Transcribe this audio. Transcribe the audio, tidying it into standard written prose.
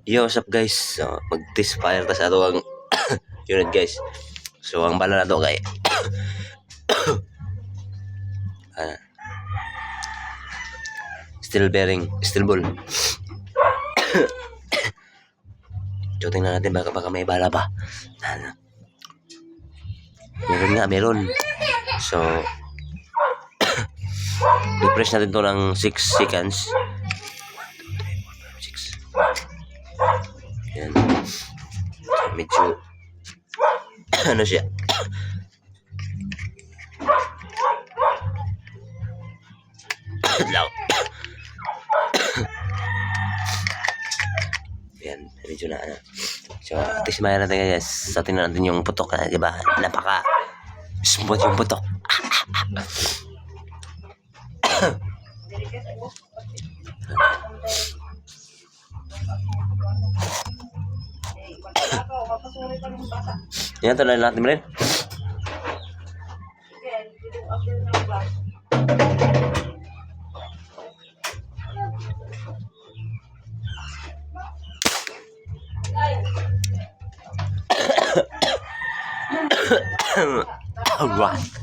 Yo, what's up guys? So, mag-test fire ta sa ato ang unit guys. So, ang bala na to kay ah, steel bearing, steel ball. So, tingnan natin baka may bala pa. Meron. So, i-press natin to ng 6 seconds. 1, 2, 3, 4, 5, 6. Yan. Medyo ano siya? Loud. Yan, medyo na ano. So, tismayan natin guys. So, tingnan natin yung putok na, diba? Napaka smooth yung putok. Yan, tuloy natin rin. Alright.